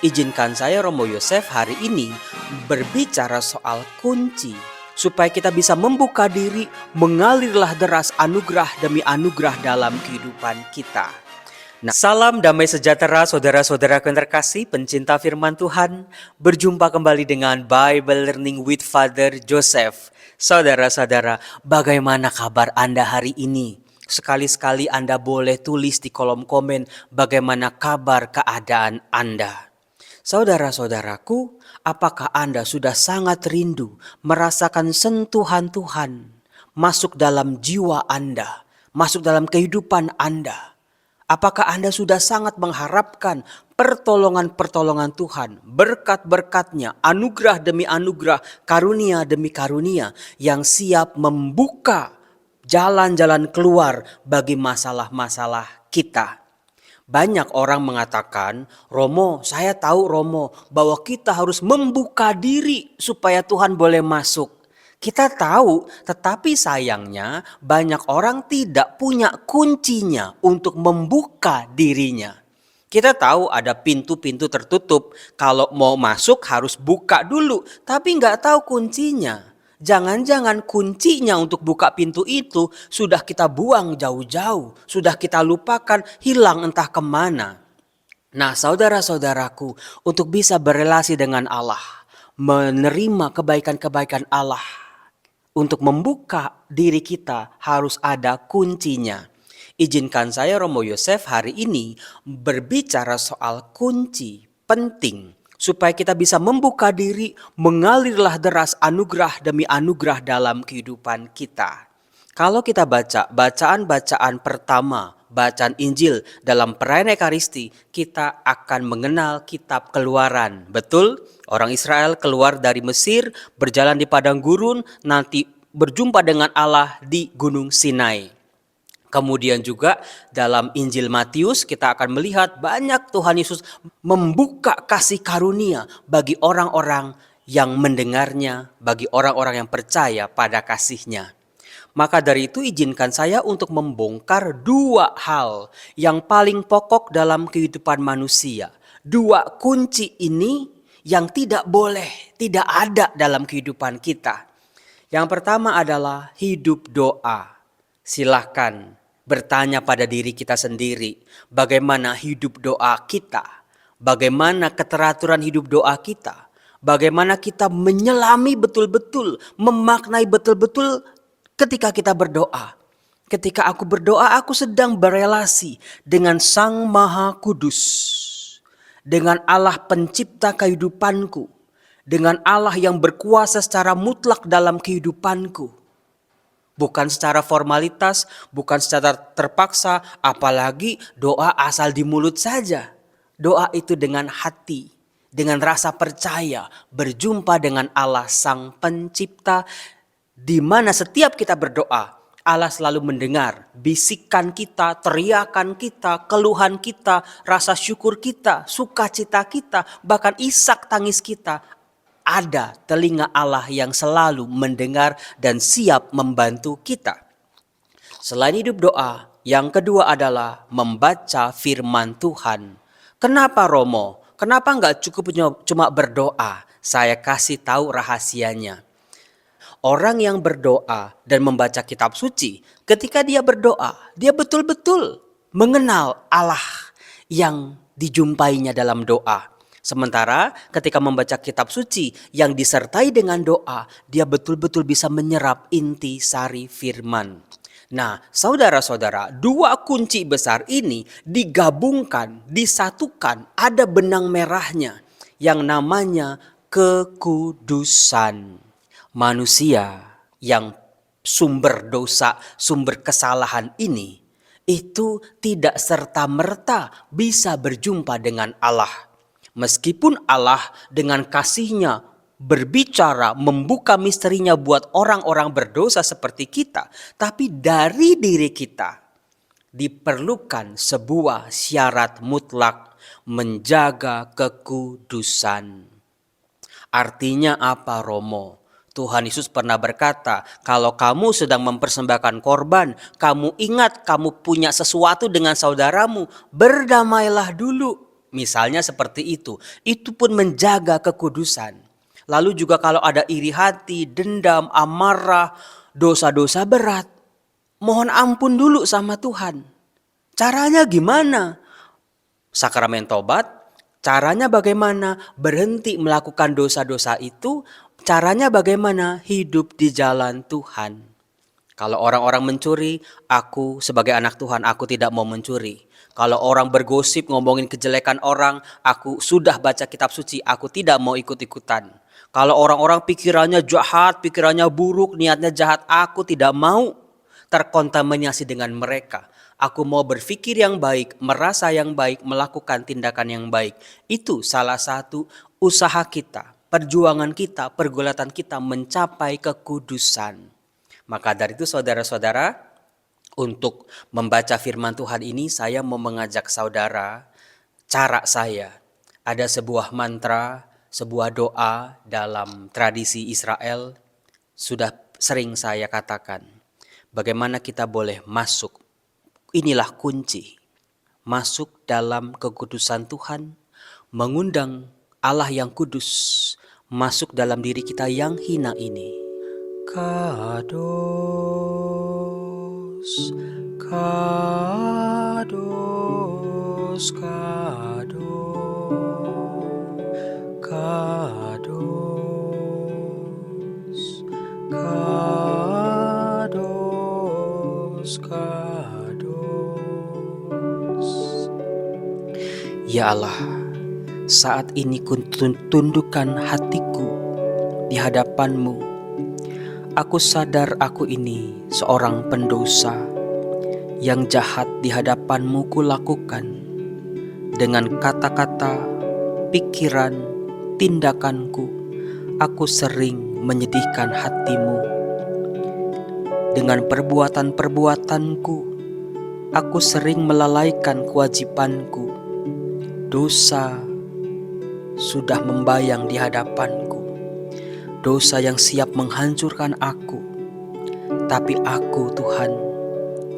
Izinkan saya Romo Yosef hari ini berbicara soal kunci supaya kita bisa membuka diri, mengalirlah deras anugerah demi anugerah dalam kehidupan kita. Nah, salam damai sejahtera saudara-saudaraku yang terkasih, pencinta firman Tuhan. Berjumpa kembali dengan Bible Learning with Father Joseph. Saudara-saudara, bagaimana kabar Anda hari ini? Sekali-sekali Anda boleh tulis di kolom komen bagaimana kabar keadaan Anda. Saudara-saudaraku, apakah Anda sudah sangat rindu merasakan sentuhan Tuhan masuk dalam jiwa Anda, masuk dalam kehidupan Anda? Apakah Anda sudah sangat mengharapkan pertolongan-pertolongan Tuhan, berkat-berkatnya, anugerah demi anugerah, karunia demi karunia yang siap membuka jalan-jalan keluar bagi masalah-masalah kita? Banyak orang mengatakan, Romo, saya tahu Romo, bahwa kita harus membuka diri supaya Tuhan boleh masuk. Kita tahu, tetapi sayangnya banyak orang tidak punya kuncinya untuk membuka dirinya. Kita tahu ada pintu-pintu tertutup, kalau mau masuk harus buka dulu, tapi nggak tahu kuncinya. Jangan-jangan kuncinya untuk buka pintu itu sudah kita buang jauh-jauh, sudah kita lupakan, hilang entah kemana. Nah, saudara-saudaraku, untuk bisa berelasi dengan Allah, menerima kebaikan-kebaikan Allah, untuk membuka diri kita harus ada kuncinya. Izinkan saya Romo Yosef hari ini berbicara soal kunci penting supaya kita bisa membuka diri, mengalirlah deras anugerah demi anugerah dalam kehidupan kita. Kalau kita baca bacaan-bacaan pertama, bacaan Injil dalam perayaan Ekaristi, kita akan mengenal kitab Keluaran. Betul? Orang Israel keluar dari Mesir, berjalan di padang gurun, nanti berjumpa dengan Allah di Gunung Sinai. Kemudian juga dalam Injil Matius kita akan melihat banyak Tuhan Yesus membuka kasih karunia bagi orang-orang yang mendengarnya, bagi orang-orang yang percaya pada kasih-Nya. Maka dari itu izinkan saya untuk membongkar dua hal yang paling pokok dalam kehidupan manusia. Dua kunci ini yang tidak boleh, tidak ada dalam kehidupan kita. Yang pertama adalah hidup doa. Silahkan bertanya pada diri kita sendiri, bagaimana hidup doa kita, bagaimana keteraturan hidup doa kita, bagaimana kita menyelami betul-betul, memaknai betul-betul ketika kita berdoa. Ketika aku berdoa, aku sedang berelasi dengan Sang Maha Kudus, dengan Allah pencipta kehidupanku, dengan Allah yang berkuasa secara mutlak dalam kehidupanku. Bukan secara formalitas, bukan secara terpaksa, apalagi doa asal di mulut saja. Doa itu dengan hati, dengan rasa percaya, berjumpa dengan Allah Sang Pencipta, di mana setiap kita berdoa, Allah selalu mendengar bisikan kita, teriakan kita, keluhan kita, rasa syukur kita, sukacita kita, bahkan isak tangis kita. Ada telinga Allah yang selalu mendengar dan siap membantu kita. Selain hidup doa, yang kedua adalah membaca firman Tuhan. Kenapa Romo? Kenapa nggak cukup cuma berdoa? Saya kasih tahu rahasianya. Orang yang berdoa dan membaca kitab suci, ketika dia berdoa, dia betul-betul mengenal Allah yang dijumpainya dalam doa. Sementara ketika membaca kitab suci yang disertai dengan doa, dia betul-betul bisa menyerap inti sari firman. Nah, saudara-saudara, dua kunci besar ini digabungkan, disatukan, ada benang merahnya yang namanya kekudusan. Manusia yang sumber dosa, sumber kesalahan ini, itu tidak serta-merta bisa berjumpa dengan Allah. Meskipun Allah dengan kasih-Nya berbicara, membuka misterinya buat orang-orang berdosa seperti kita, tapi dari diri kita diperlukan sebuah syarat mutlak, menjaga kekudusan. Artinya apa, Romo? Tuhan Yesus pernah berkata, kalau kamu sedang mempersembahkan korban, kamu ingat kamu punya sesuatu dengan saudaramu, berdamailah dulu. Misalnya seperti itu pun menjaga kekudusan. Lalu juga kalau ada iri hati, dendam, amarah, dosa-dosa berat, mohon ampun dulu sama Tuhan. Caranya gimana? Sakramen tobat, caranya bagaimana? Berhenti melakukan dosa-dosa itu, caranya bagaimana? Hidup di jalan Tuhan. Kalau orang-orang mencuri, aku sebagai anak Tuhan, aku tidak mau mencuri. Kalau orang bergosip ngomongin kejelekan orang, aku sudah baca kitab suci, aku tidak mau ikut-ikutan. Kalau orang-orang pikirannya jahat, pikirannya buruk, niatnya jahat, aku tidak mau terkontaminasi dengan mereka. Aku mau berpikir yang baik, merasa yang baik, melakukan tindakan yang baik. Itu salah satu usaha kita, perjuangan kita, pergulatan kita mencapai kekudusan. Maka dari itu saudara-saudara, untuk membaca firman Tuhan ini saya mau mengajak saudara, cara saya. Ada sebuah mantra, sebuah doa dalam tradisi Israel, sudah sering saya katakan. Bagaimana kita boleh masuk, inilah kunci. Masuk dalam kekudusan Tuhan, mengundang Allah yang kudus, masuk dalam diri kita yang hina ini. Kados, kados, kados, kados, kados, kados. Ya Allah, saat ini ku tundukkan hatiku di hadapan-Mu. Aku sadar aku ini seorang pendosa, yang jahat di hadapan-Mu kulakukan dengan kata-kata, pikiran, tindakanku. Aku sering menyedihkan hati-Mu. Dengan perbuatan-perbuatanku, aku sering melalaikan kewajibanku. Dosa sudah membayang di hadapanku. Dosa yang siap menghancurkan aku. Tapi aku, Tuhan,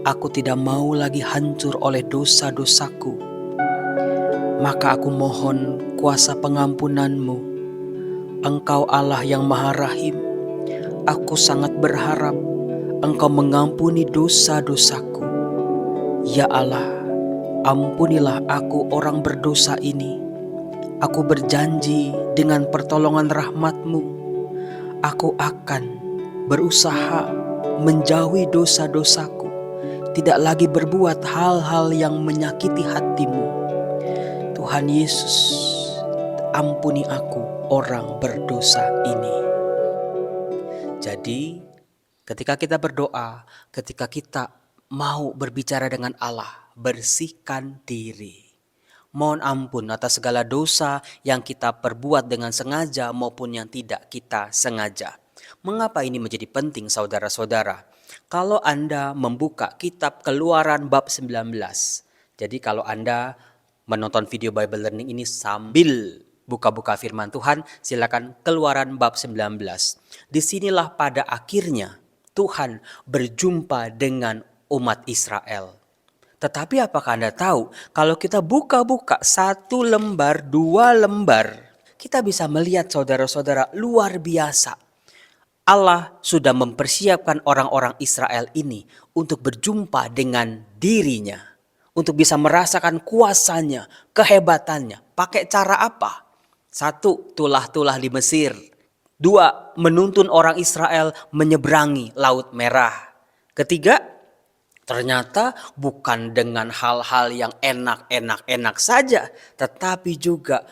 aku tidak mau lagi hancur oleh dosa-dosaku. Maka aku mohon kuasa pengampunan-Mu. Engkau Allah yang Maha Rahim. Aku sangat berharap Engkau mengampuni dosa-dosaku. Ya Allah, ampunilah aku orang berdosa ini. Aku berjanji dengan pertolongan rahmat-Mu, aku akan berusaha menjauhi dosa-dosaku, tidak lagi berbuat hal-hal yang menyakiti hati-Mu. Tuhan Yesus, ampuni aku orang berdosa ini. Jadi, ketika kita berdoa, ketika kita mau berbicara dengan Allah, bersihkan diri. Mohon ampun atas segala dosa yang kita perbuat dengan sengaja maupun yang tidak kita sengaja. Mengapa ini menjadi penting saudara-saudara? Kalau Anda membuka kitab Keluaran bab 19. Jadi kalau Anda menonton video Bible Learning ini sambil buka-buka firman Tuhan, silakan Keluaran bab 19. Disinilah pada akhirnya Tuhan berjumpa dengan umat Israel. Tetapi apakah Anda tahu, kalau kita buka-buka 1 lembar, 2 lembar, kita bisa melihat saudara-saudara luar biasa. Allah sudah mempersiapkan orang-orang Israel ini untuk berjumpa dengan dirinya. Untuk bisa merasakan kuasanya, kehebatannya. Pakai cara apa? 1, tulah-tulah di Mesir. 2, menuntun orang Israel menyeberangi Laut Merah. Ketiga, ternyata bukan dengan hal-hal yang enak saja, tetapi juga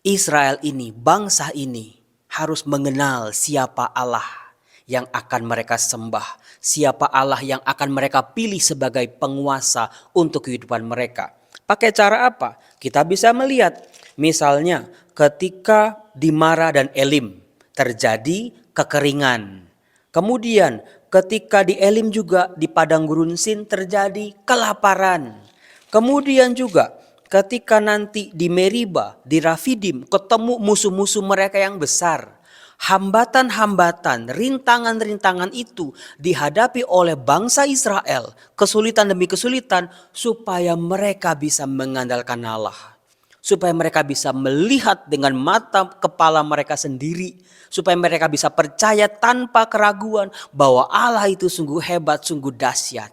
Israel ini, bangsa ini harus mengenal siapa Allah yang akan mereka sembah, siapa Allah yang akan mereka pilih sebagai penguasa untuk kehidupan mereka. Pakai cara apa? Kita bisa melihat, misalnya ketika di Mara dan Elim terjadi kekeringan. Kemudian ketika di Elim juga di padang gurun Sin terjadi kelaparan. Kemudian juga ketika nanti di Meriba, di Rafidim ketemu musuh-musuh mereka yang besar. Hambatan-hambatan, rintangan-rintangan itu dihadapi oleh bangsa Israel. Kesulitan demi kesulitan supaya mereka bisa mengandalkan Allah. supaya mereka bisa melihat dengan mata kepala mereka sendiri, supaya mereka bisa percaya tanpa keraguan bahwa Allah itu sungguh hebat, sungguh dahsyat.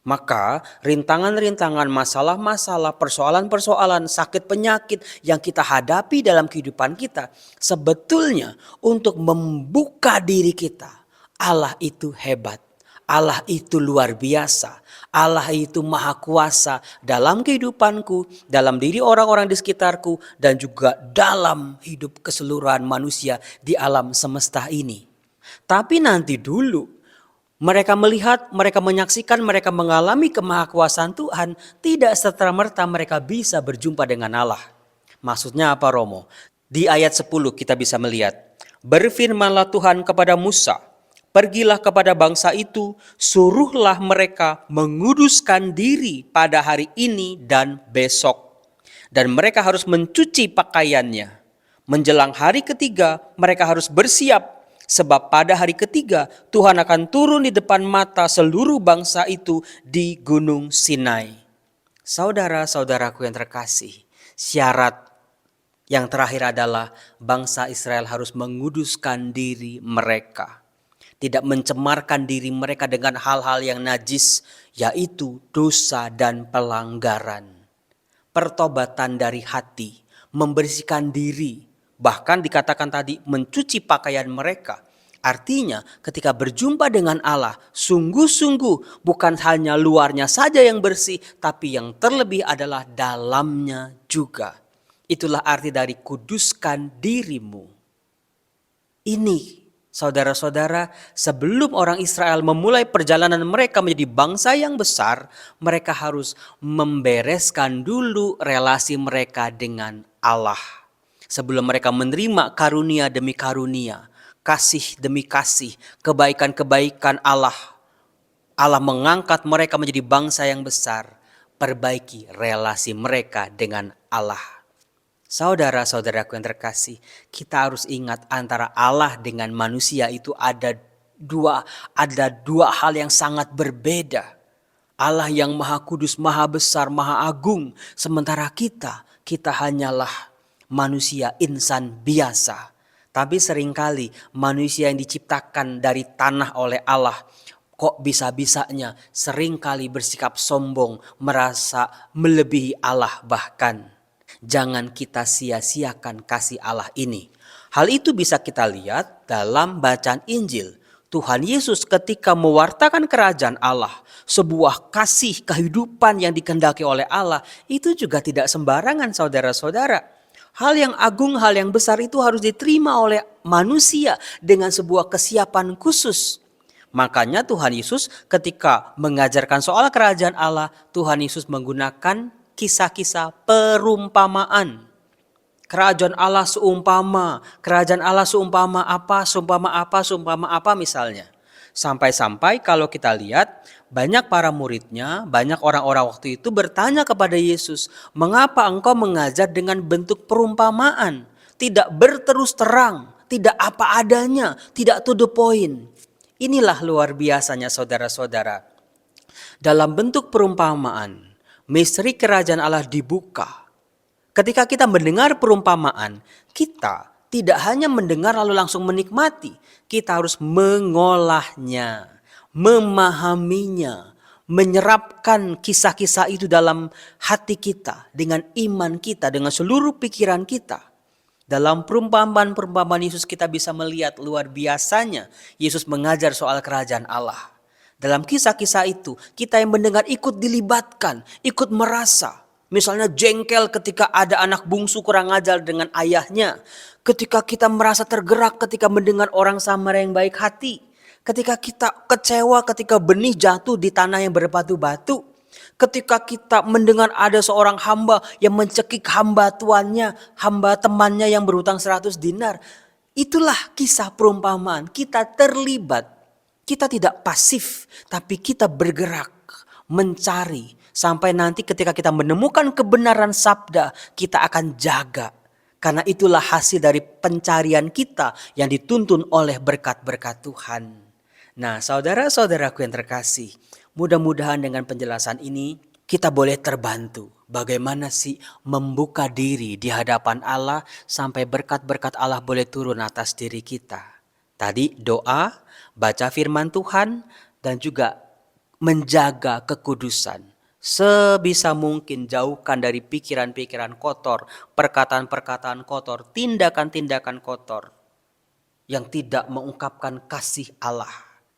Maka rintangan-rintangan, masalah-masalah, persoalan-persoalan, sakit penyakit yang kita hadapi dalam kehidupan kita sebetulnya untuk membuka diri kita. Allah itu hebat, Allah itu luar biasa, Allah itu maha kuasa dalam kehidupanku, dalam diri orang-orang di sekitarku, dan juga dalam hidup keseluruhan manusia di alam semesta ini. Tapi nanti dulu mereka melihat, mereka menyaksikan, mereka mengalami kemahakuasaan Tuhan, tidak serta-merta mereka bisa berjumpa dengan Allah. Maksudnya apa, Romo? Di ayat 10 kita bisa melihat, berfirmanlah Tuhan kepada Musa, pergilah kepada bangsa itu, suruhlah mereka menguduskan diri pada hari ini dan besok. Dan mereka harus mencuci pakaiannya. Menjelang hari ketiga, mereka harus bersiap. Sebab pada hari ketiga Tuhan akan turun di depan mata seluruh bangsa itu di Gunung Sinai. Saudara-saudaraku yang terkasih, syarat yang terakhir adalah bangsa Israel harus menguduskan diri mereka. Tidak mencemarkan diri mereka dengan hal-hal yang najis, yaitu dosa dan pelanggaran. Pertobatan dari hati, membersihkan diri. Bahkan dikatakan tadi mencuci pakaian mereka. Artinya ketika berjumpa dengan Allah, sungguh-sungguh bukan hanya luarnya saja yang bersih, tapi yang terlebih adalah dalamnya juga. Itulah arti dari kuduskan dirimu. Ini saudara-saudara, sebelum orang Israel memulai perjalanan mereka menjadi bangsa yang besar, mereka harus membereskan dulu relasi mereka dengan Allah. Sebelum mereka menerima karunia demi karunia, kasih demi kasih, kebaikan-kebaikan Allah. Allah mengangkat mereka menjadi bangsa yang besar. Perbaiki relasi mereka dengan Allah. Saudara-saudaraku yang terkasih, kita harus ingat antara Allah dengan manusia itu ada dua hal yang sangat berbeda. Allah yang maha kudus, maha besar, maha agung. Sementara kita hanyalah manusia insan biasa. Tapi seringkali manusia yang diciptakan dari tanah oleh Allah kok bisa-bisanya seringkali bersikap sombong, merasa melebihi Allah bahkan. Jangan kita sia-siakan kasih Allah ini. Hal itu bisa kita lihat dalam bacaan Injil. Tuhan Yesus ketika mewartakan kerajaan Allah, sebuah kasih kehidupan yang dikehendaki oleh Allah, itu juga tidak sembarangan saudara-saudara. Hal yang agung, hal yang besar itu harus diterima oleh manusia dengan sebuah kesiapan khusus. Makanya Tuhan Yesus ketika mengajarkan soal kerajaan Allah, Tuhan Yesus menggunakan kisah-kisah perumpamaan. Kerajaan Allah seumpama apa, seumpama apa misalnya. Sampai-sampai kalau kita lihat banyak para muridnya, banyak orang-orang waktu itu bertanya kepada Yesus, mengapa engkau mengajar dengan bentuk perumpamaan? Tidak berterus terang, tidak apa adanya, tidak to the point. Inilah luar biasanya saudara-saudara. Dalam bentuk perumpamaan, misteri kerajaan Allah dibuka. Ketika kita mendengar perumpamaan, kita tidak hanya mendengar lalu langsung menikmati. Kita harus mengolahnya, memahaminya, menyerapkan kisah-kisah itu dalam hati kita, dengan iman kita, dengan seluruh pikiran kita. Dalam perumpamaan-perumpamaan Yesus kita bisa melihat luar biasanya Yesus mengajar soal kerajaan Allah. Dalam kisah-kisah itu kita yang mendengar ikut dilibatkan, ikut merasa. Misalnya jengkel ketika ada anak bungsu kurang ajar dengan ayahnya. Ketika kita merasa tergerak ketika mendengar orang Samaria yang baik hati. Ketika kita kecewa ketika benih jatuh di tanah yang berbatu-batu. Ketika kita mendengar ada seorang hamba yang mencekik hamba tuannya, hamba temannya yang berhutang 100 dinar. Itulah kisah perumpamaan. Kita terlibat. Kita tidak pasif, tapi kita bergerak, mencari. Sampai nanti ketika kita menemukan kebenaran sabda, kita akan jaga. Karena itulah hasil dari pencarian kita yang dituntun oleh berkat-berkat Tuhan. Nah, saudara-saudaraku yang terkasih, mudah-mudahan dengan penjelasan ini kita boleh terbantu. Bagaimana sih membuka diri di hadapan Allah sampai berkat-berkat Allah boleh turun atas diri kita. Tadi doa, baca firman Tuhan, dan juga menjaga kekudusan. Sebisa mungkin jauhkan dari pikiran-pikiran kotor, perkataan-perkataan kotor, tindakan-tindakan kotor yang tidak mengungkapkan kasih Allah.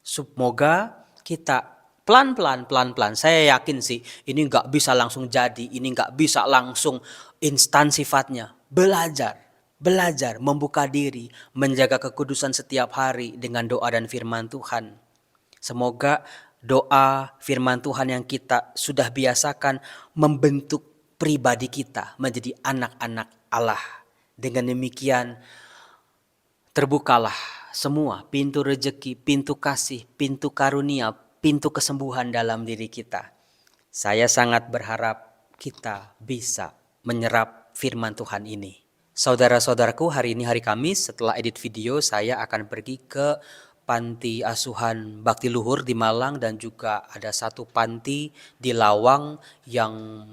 Semoga kita pelan-pelan, saya yakin sih ini nggak bisa langsung jadi, ini nggak bisa langsung instan sifatnya. Belajar, membuka diri, menjaga kekudusan setiap hari dengan doa dan firman Tuhan. Semoga doa firman Tuhan yang kita sudah biasakan membentuk pribadi kita menjadi anak-anak Allah. Dengan demikian terbukalah semua pintu rejeki, pintu kasih, pintu karunia, pintu kesembuhan dalam diri kita. Saya sangat berharap kita bisa menyerap firman Tuhan ini. Saudara-saudaraku, hari ini hari Kamis, setelah edit video saya akan pergi ke panti asuhan Bakti Luhur di Malang, dan juga ada satu panti di Lawang yang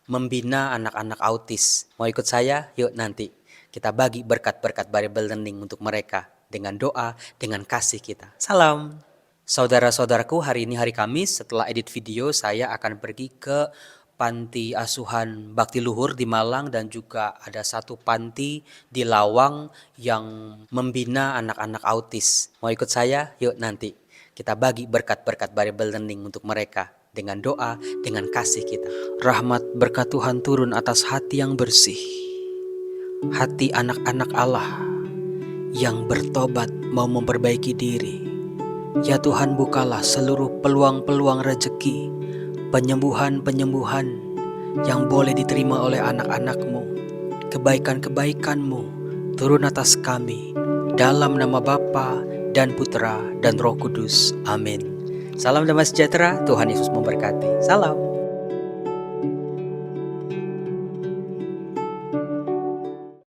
membina anak-anak autis. Mau ikut saya? Yuk nanti kita bagi berkat-berkat Bible Learning untuk mereka dengan doa, dengan kasih kita. Salam. Saudara-saudaraku, hari ini hari Kamis, setelah edit video saya akan pergi ke panti asuhan Bakti Luhur di Malang, dan juga ada satu panti di Lawang yang membina anak-anak autis. Mau ikut saya? Yuk nanti kita bagi berkat-berkat Bible Learning untuk mereka dengan doa, dengan kasih kita. Rahmat berkat Tuhan turun atas hati yang bersih, hati anak-anak Allah yang bertobat mau memperbaiki diri. Ya Tuhan, bukalah seluruh peluang-peluang rezeki, penyembuhan-penyembuhan yang boleh diterima oleh anak-anak-Mu. Kebaikan-kebaikan-Mu turun atas kami, dalam nama Bapa dan Putra dan Roh Kudus. Amin. Salam damai sejahtera, Tuhan Yesus memberkati. Salam.